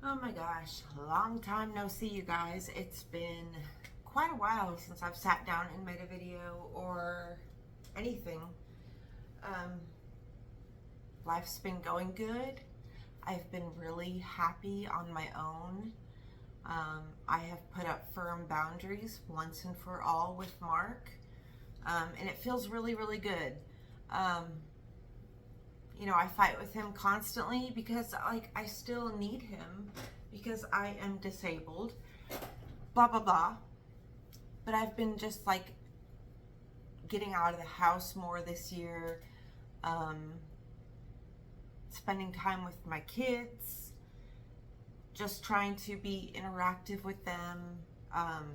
Oh my gosh, long time no see, you guys. It's been quite a while since I've sat down and made a video or anything. Um, Life's been going good. I've been really happy on my own. I have put up firm boundaries once and for all with Mark, and it feels really, really good. Um, I fight with him constantly because I still need him because I am disabled, blah blah blah. But I've been just getting out of the house more this year, um, spending time with my kids, just trying to be interactive with them, um,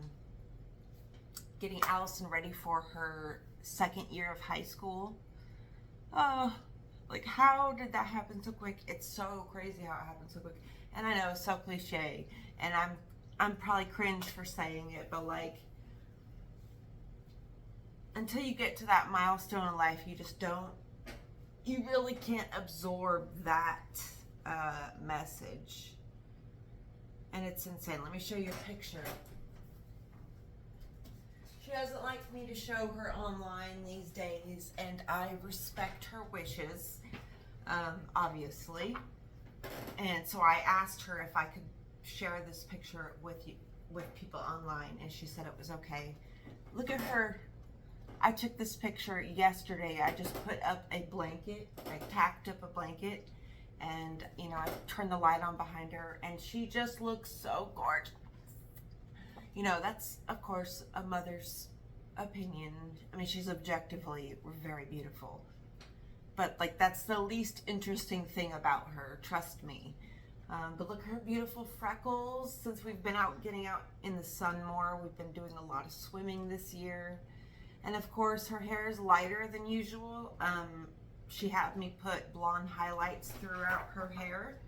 getting Allison ready for her second year of high school. Oh, how did that happen so quick? It's so crazy how it happened so quick. And I know it's so cliche, and I'm probably cringe for saying it, but until you get to that milestone in life, you really can't absorb that message. And it's insane. Let me show you a picture. She doesn't like me to show her online these days, and I respect her wishes, obviously. And so I asked her if I could share this picture with people online, and she said it was okay. Look at her. I took this picture yesterday. I just put up a blanket. I tacked up a blanket, and I turned the light on behind her, and she just looks so gorgeous. That's of course a mother's opinion. I mean, she's objectively very beautiful, but that's the least interesting thing about her, trust me. But look at her beautiful freckles. Since we've been getting out in the sun more, we've been doing a lot of swimming this year. And of course, her hair is lighter than usual. She had me put blonde highlights throughout her hair,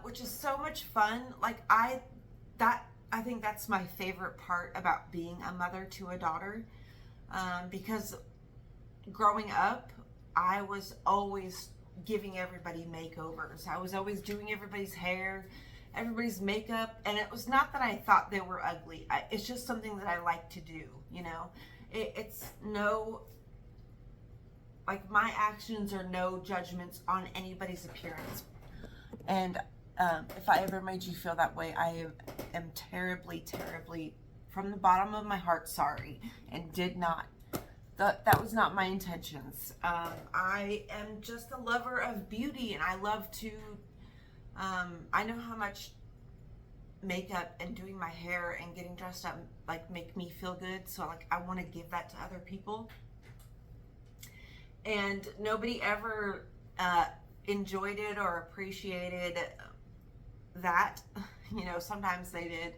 which is so much fun. I think that's my favorite part about being a mother to a daughter, because growing up, I was always giving everybody makeovers. I was always doing everybody's hair, everybody's makeup, and it was not that I thought they were ugly. It's just something that I like to do, It's no, my actions are no judgments on anybody's appearance. And if I ever made you feel that way, I am terribly, terribly, from the bottom of my heart, sorry, and that was not my intentions. I am just a lover of beauty, and I love to, I know how much makeup and doing my hair and getting dressed up make me feel good, so I want to give that to other people. And nobody ever enjoyed it or appreciated that. Sometimes they did.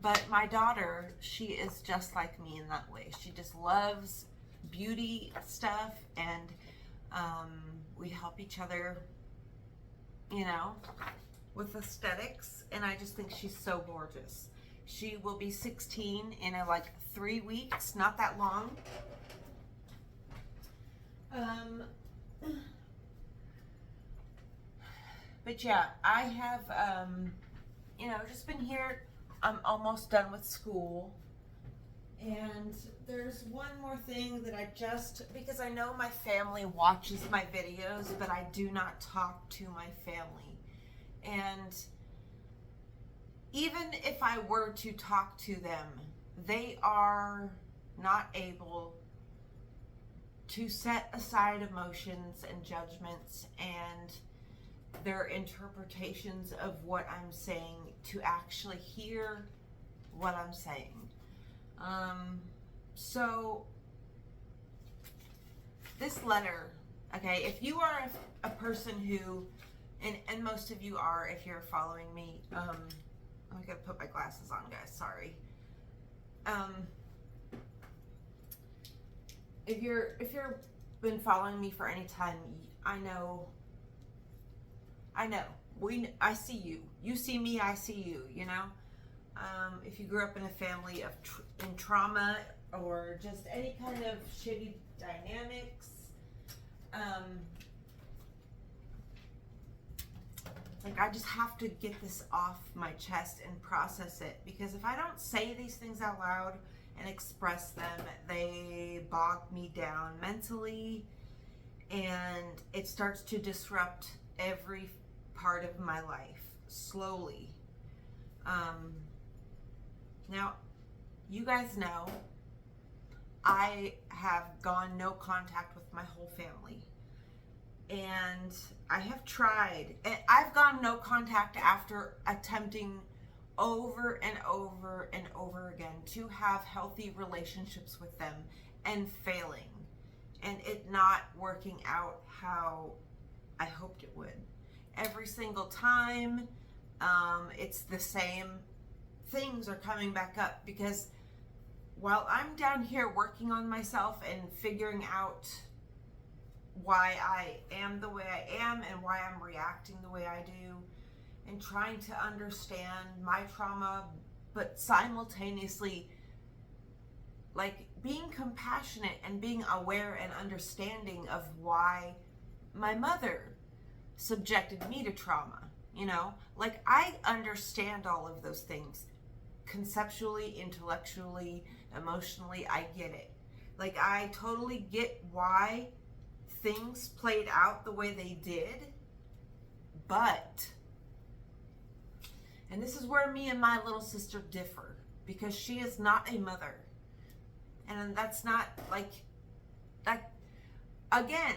But my daughter, she is just like me in that way. She just loves beauty stuff, and we help each other, with aesthetics. And I just think she's so gorgeous. She will be 16 in 3 weeks, not that long. But yeah, I have, just been here. I'm almost done with school. And there's one more thing that because I know my family watches my videos, but I do not talk to my family. And even if I were to talk to them, they are not able to set aside emotions and judgments and their interpretations of what I'm saying to actually hear what I'm saying. So this letter, okay, if you are a person who, and most of you are if you're following me, I'm gonna put my glasses on, guys, sorry. If you're been following me for any time, I know, I see you. You see me, I see you, If you grew up in a family in trauma or just any kind of shitty dynamics, Like, I just have to get this off my chest and process it, because if I don't say these things out loud and express them, they bog me down mentally, and it starts to disrupt every part of my life slowly. Now, you guys know I have gone no contact with my whole family, and I have tried, and I've gone no contact after attempting over and over and over again to have healthy relationships with them and failing, and it not working out how I hoped it would. Every single time, it's the same things are coming back up, because while I'm down here working on myself and figuring out why I am the way I am and why I'm reacting the way I do, and trying to understand my trauma, but simultaneously like being compassionate and being aware and understanding of why my mother subjected me to trauma, you know? Like, I understand all of those things conceptually, intellectually, emotionally. I get it. Like, I totally get why things played out the way they did, but, and this is where me and my little sister differ, because she is not a mother, and that's not like that. Again,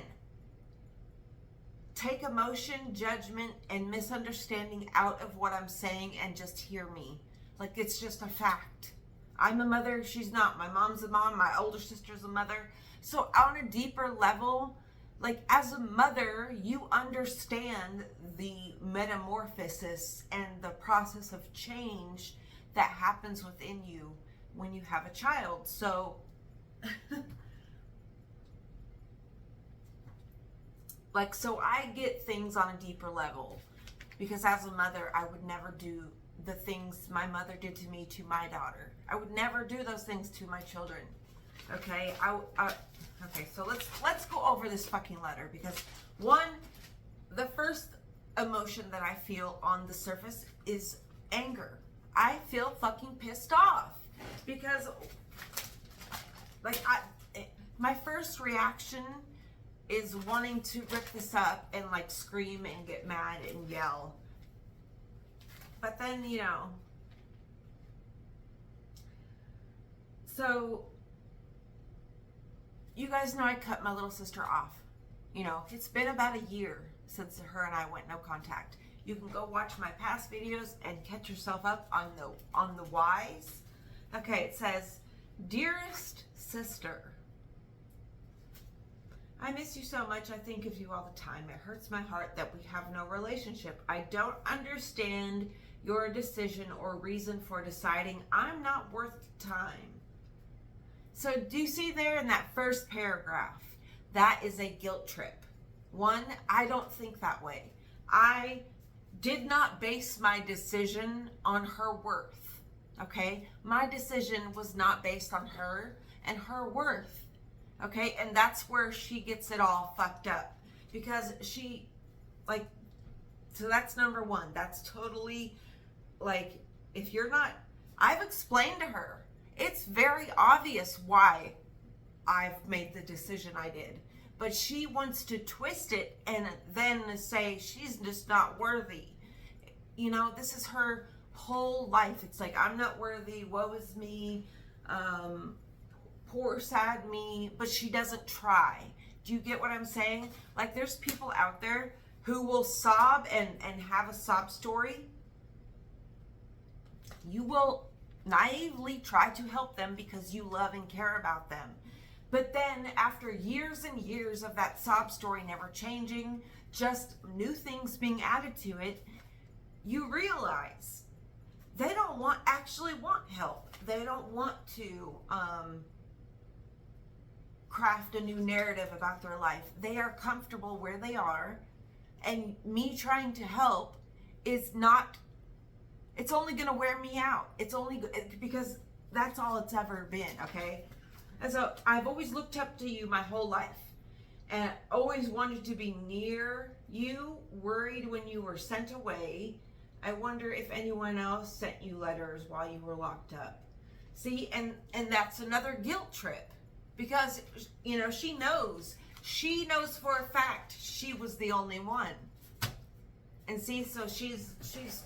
take emotion, judgment, and misunderstanding out of what I'm saying and just hear me. Like, it's just a fact. I'm a mother, she's not. My mom's a mom, my older sister's a mother. So on a deeper level, like, as a mother, you understand the metamorphosis and the process of change that happens within you when you have a child. So like, so I get things on a deeper level, because as a mother, I would never do the things my mother did to me to my daughter. I would never do those things to my children. Okay, okay, so let's go over this fucking letter, because one, the first emotion that I feel on the surface is anger. I feel fucking pissed off, because like, my first reaction is wanting to rip this up and like scream and get mad and yell. But then, you know, so you guys know I cut my little sister off. You know, it's been about a year since her and I went no contact. You can go watch my past videos and catch yourself up on the whys. Okay, it says, "Dearest sister, I miss you so much. I think of you all the time. It hurts my heart that we have no relationship. I don't understand your decision or reason for deciding I'm not worth time." So do you see there in that first paragraph? That is a guilt trip. One, I don't think that way. I did not base my decision on her worth, okay? My decision was not based on her and her worth, okay? And that's where she gets it all fucked up, because she, like, so that's number one. That's totally, like, if you're not, I've explained to her, it's very obvious why I've made the decision I did. But she wants to twist it and then say she's just not worthy. You know, this is her whole life. It's like, I'm not worthy, woe is me, poor sad me, but she doesn't try. Do you get what I'm saying? Like, there's people out there who will sob and have a sob story. You will naively try to help them because you love and care about them. But then after years and years of that sob story never changing, just new things being added to it, you realize they don't actually want help. They don't want to craft a new narrative about their life. They are comfortable where they are, and me trying to help is not, it's only going to wear me out. It's only because that's all it's ever been, okay? And so I've always looked up to you my whole life, and always wanted to be near You worried when you were sent away. I wonder if anyone else sent you letters while you were locked up. See, and that's another guilt trip, because, you know, she knows for a fact she was the only one. And see, so she's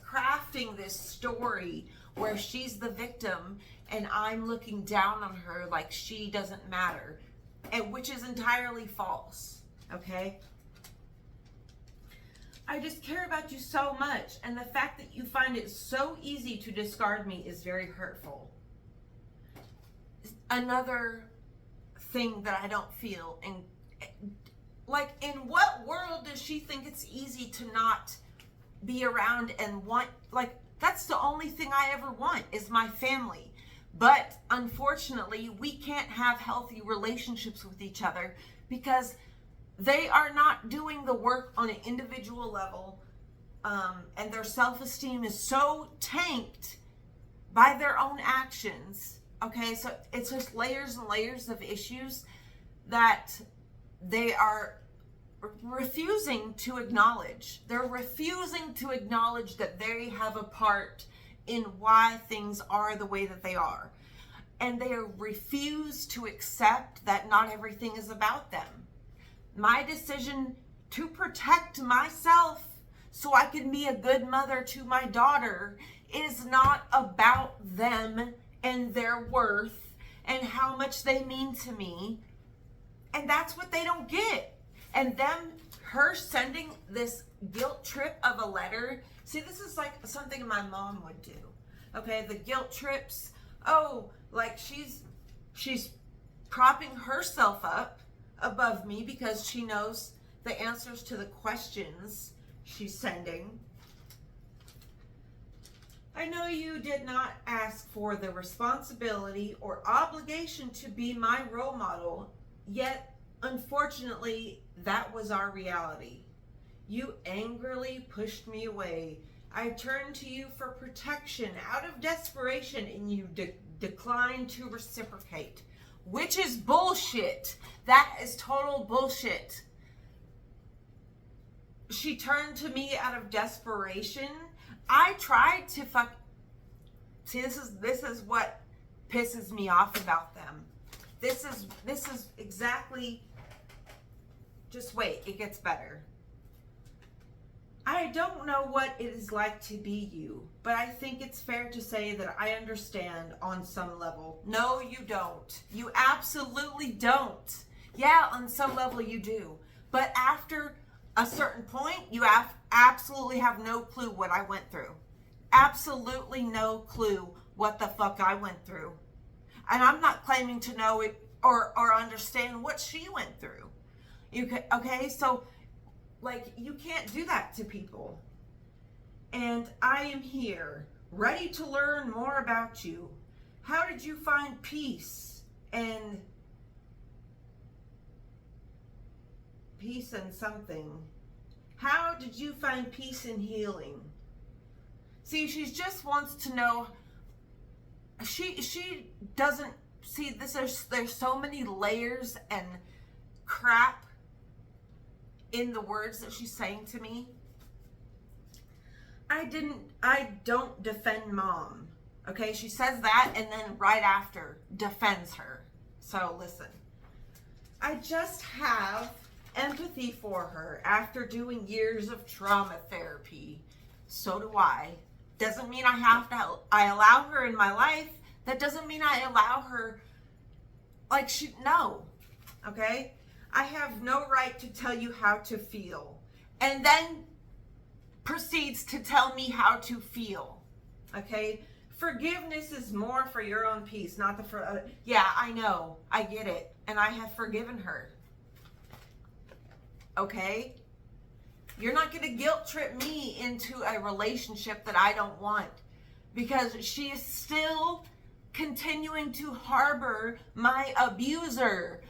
crafting this story where she's the victim and I'm looking down on her like she doesn't matter, and which is entirely false. Okay? I just care about you so much, and the fact that you find it so easy to discard me is very hurtful. Another thing that I don't feel, and like, in what world does she think it's easy to not be around and want, like, that's the only thing I ever want is my family. But unfortunately, we can't have healthy relationships with each other because they are not doing the work on an individual level, and their self-esteem is so tanked by their own actions. Okay, so it's just layers and layers of issues that they are refusing to acknowledge. They're refusing to acknowledge that they have a part in why things are the way that they are. And they refuse to accept that not everything is about them. My decision to protect myself so I can be a good mother to my daughter is not about them and their worth and how much they mean to me. And that's what they don't get. And her sending this guilt trip of a letter. See, this is like something my mom would do. Okay, the guilt trips. Oh, like she's propping herself up above me because she knows the answers to the questions she's sending. I know you did not ask for the responsibility or obligation to be my role model, yet unfortunately that was our reality. You angrily pushed me away. I turned to you for protection out of desperation, and you declined to reciprocate. Which is bullshit. That is total bullshit. She turned to me out of desperation. I tried to See, this is what pisses me off about them. This is exactly. Just wait, it gets better. I don't know what it is like to be you, but I think it's fair to say that I understand on some level. No, you don't. You absolutely don't. Yeah, on some level you do. But after a certain point, you absolutely have no clue what I went through. Absolutely no clue what the fuck I went through. And I'm not claiming to know it or understand what she went through. Okay, so like, you can't do that to people. And I am here, ready to learn more about you. How did you find peace and something? How did you find peace and healing? See, she just wants to know. She doesn't see this. There's so many layers and crap in the words that she's saying to me. I don't defend mom. Okay, she says that and then right after defends her. So listen, I just have empathy for her after doing years of trauma therapy. So do I. Doesn't mean I allow her in my life. That doesn't mean I allow her, no. Okay? I have no right to tell you how to feel. And then proceeds to tell me how to feel. Okay? Forgiveness is more for your own peace, not the for other. Yeah, I know. I get it. And I have forgiven her. Okay? You're not going to guilt trip me into a relationship that I don't want, because she is still continuing to harbor my abuser.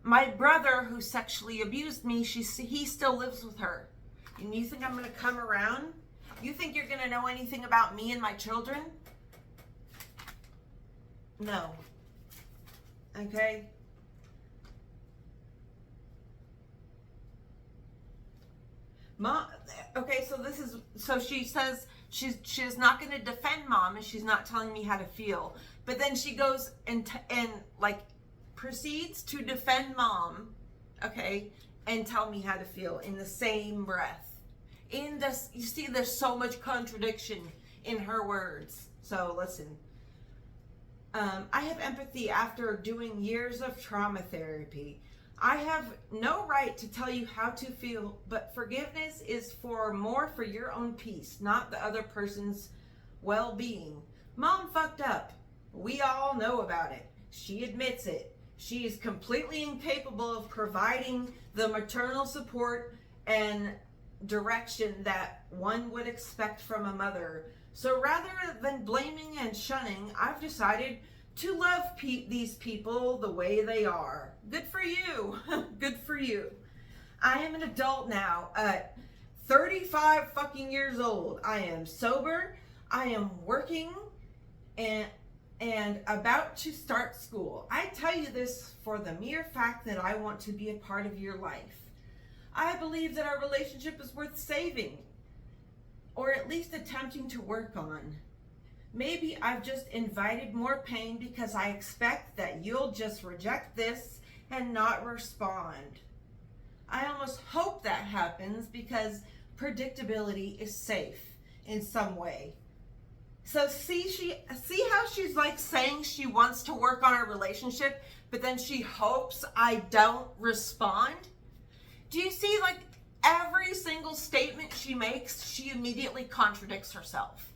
My brother who sexually abused me, he still lives with her. And you think I'm going to come around? You think you're going to know anything about me and my children? No. Okay? Mom, okay, so she says she's not going to defend mom and she's not telling me how to feel. But then she goes and like proceeds to defend mom, okay, and tell me how to feel in the same breath. In this, you see, there's so much contradiction in her words. So listen. I have empathy after doing years of trauma therapy. I have no right to tell you how to feel, but forgiveness is more for your own peace, not the other person's well-being. Mom fucked up. We all know about it. She admits it. She is completely incapable of providing the maternal support and direction that one would expect from a mother. So rather than blaming and shunning, I've decided to love these people the way they are. Good for you. Good for you. I am an adult now at 35 fucking years old. I am sober. I am working and about to start school. I tell you this for the mere fact that I want to be a part of your life. I believe that our relationship is worth saving, or at least attempting to work on. Maybe I've just invited more pain because I expect that you'll just reject this and not respond. I almost hope that happens because predictability is safe in some way. So see how she's like saying she wants to work on our relationship, but then she hopes I don't respond? Do you see, like, every single statement she makes, she immediately contradicts herself?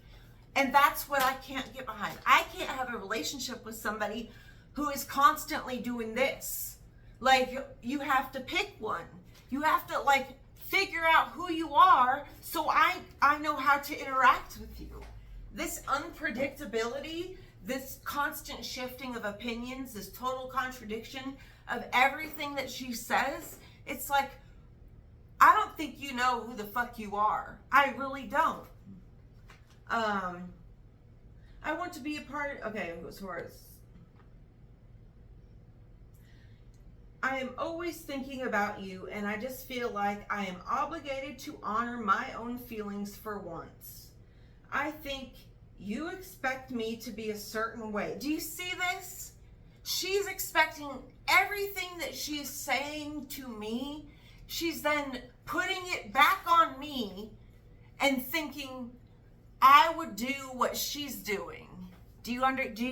And that's what I can't get behind. I can't have a relationship with somebody who is constantly doing this. Like, you have to pick one. You have to, like, figure out who you are so I know how to interact with you. This unpredictability, this constant shifting of opinions, this total contradiction of everything that she says, it's like, I don't think you know who the fuck you are. I really don't. I want to be a part of, okay, as far as, I am always thinking about you, and I just feel like I am obligated to honor my own feelings for once. I think you expect me to be a certain way. Do you see this? She's expecting everything that she's saying to me. She's then putting it back on me and thinking I would do what she's doing. Do you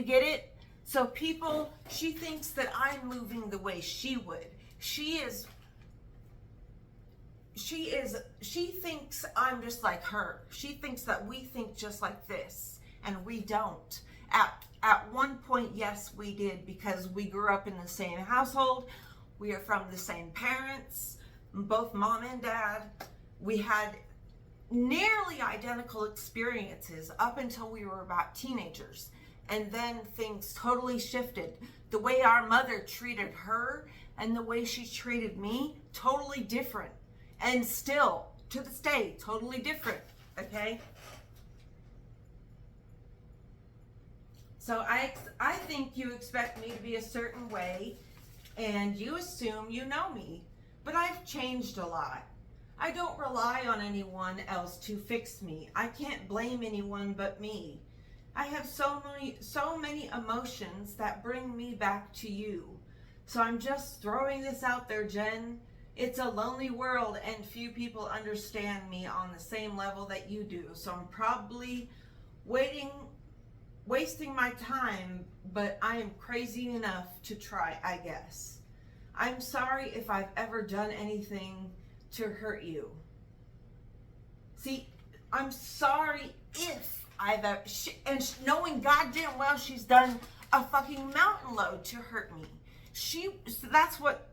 get it? So people, she thinks that I'm moving the way she would. She thinks I'm just like her. She thinks that we think just like this, and we don't. At one point, yes, we did, because we grew up in the same household. We are from the same parents, both mom and dad. We had nearly identical experiences up until we were about teenagers. And then things totally shifted. The way our mother treated her and the way she treated me, totally different. And still, to this day, totally different, okay? So I think you expect me to be a certain way, and you assume you know me. But I've changed a lot. I don't rely on anyone else to fix me. I can't blame anyone but me. I have so many emotions that bring me back to you. So I'm just throwing this out there, Jen. It's a lonely world and few people understand me on the same level that you do. So I'm probably wasting my time, but I am crazy enough to try, I guess. I'm sorry if I've ever done anything to hurt you. See, I'm sorry if I've ever, knowing goddamn well she's done a fucking mountain load to hurt me. So that's what,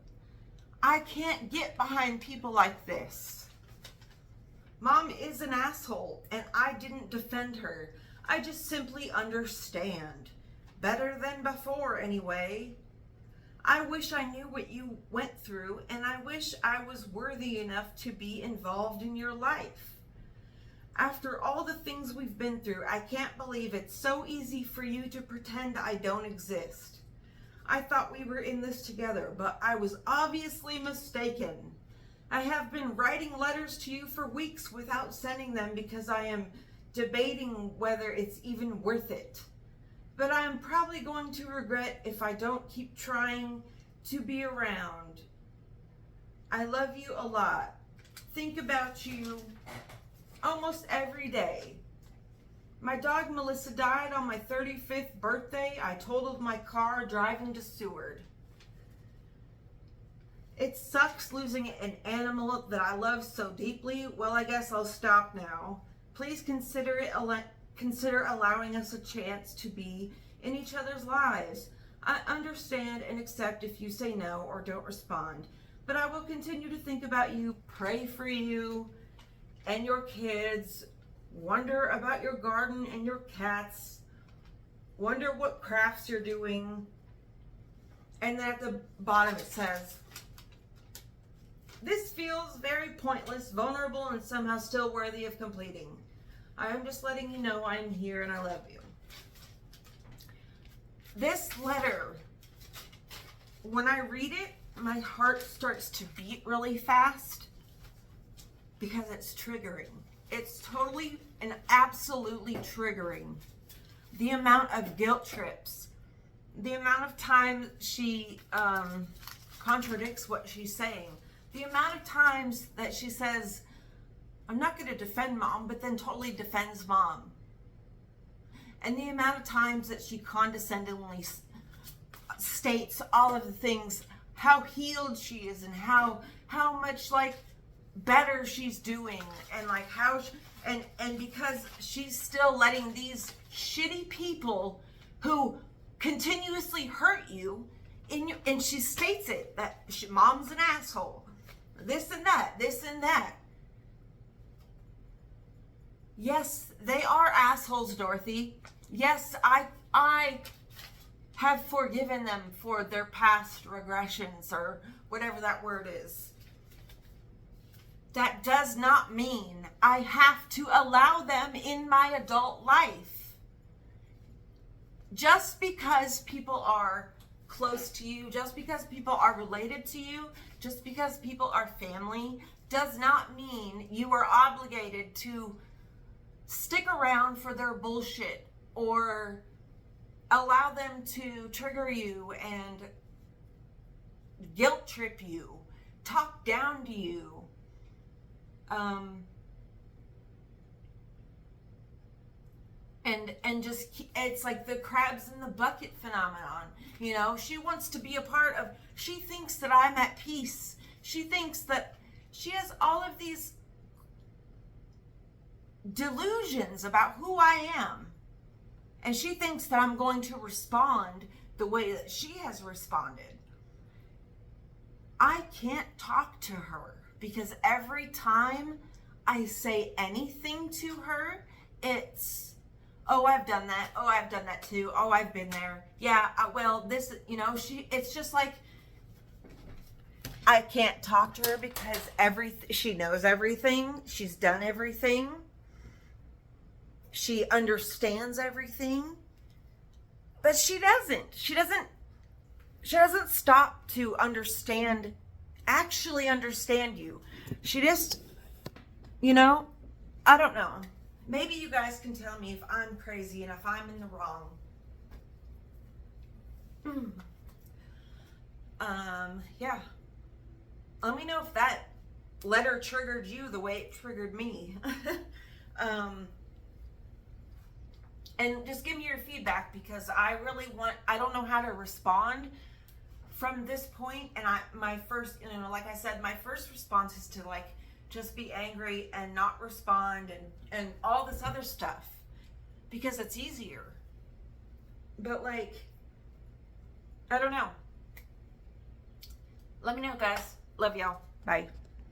I can't get behind people like this. Mom is an asshole, and I didn't defend her. I just simply understand. Better than before, anyway. I wish I knew what you went through, and I wish I was worthy enough to be involved in your life. After all the things we've been through, I can't believe it's so easy for you to pretend I don't exist. I thought we were in this together, but I was obviously mistaken. I have been writing letters to you for weeks without sending them because I am debating whether it's even worth it. But I am probably going to regret if I don't keep trying to be around. I love you a lot. Think about you almost every day. My dog Melissa died on my 35th birthday. I totaled my car driving to Seward. It sucks losing an animal that I love so deeply. Well, I guess I'll stop now. Please consider allowing us a chance to be in each other's lives. I understand and accept if you say no or don't respond, but I will continue to think about you, pray for you and your kids, wonder about your garden and your cats, wonder what crafts you're doing. And then at the bottom it says, this feels very pointless, vulnerable, and somehow still worthy of completing. I am just letting you know I'm here and I love you. This letter, when I read it, my heart starts to beat really fast because it's triggering. It's totally and absolutely triggering. The amount of guilt trips, the amount of time she contradicts what she's saying, the amount of times that she says, I'm not going to defend mom, but then totally defends mom. And the amount of times that she condescendingly states all of the things, how healed she is and how much like better she's doing, and like how and because she's still letting these shitty people who continuously hurt you and she states it that mom's an asshole, this and that. Yes, they are assholes, Dorothy. Yes, I have forgiven them for their past regressions or whatever that word is. That does not mean I have to allow them in my adult life. Just because people are close to you, just because people are related to you, just because people are family, does not mean you are obligated to stick around for their bullshit or allow them to trigger you and guilt trip you, talk down to you. And just, it's like the crabs in the bucket phenomenon. You know, she wants to be a part of, she thinks that I'm at peace. She thinks that she has all of these delusions about who I am. And she thinks that I'm going to respond the way that she has responded. I can't talk to her because every time I say anything to her, it's, oh, I've done that. Oh, I've done that too. Oh, I've been there. Yeah, well, this, you know, it's just like, I can't talk to her because she knows everything. She's done everything. She understands everything. But she doesn't. She doesn't stop to actually understand you. She just, you know, I don't know. Maybe you guys can tell me if I'm crazy and if I'm in the wrong. Yeah. Let me know if that letter triggered you the way it triggered me. And just give me your feedback because I don't know how to respond from this point. And my first, you know, like I said, my first response is to like, just be angry and not respond and all this other stuff because it's easier. But like, I don't know. Let me know, guys. Love y'all. Bye.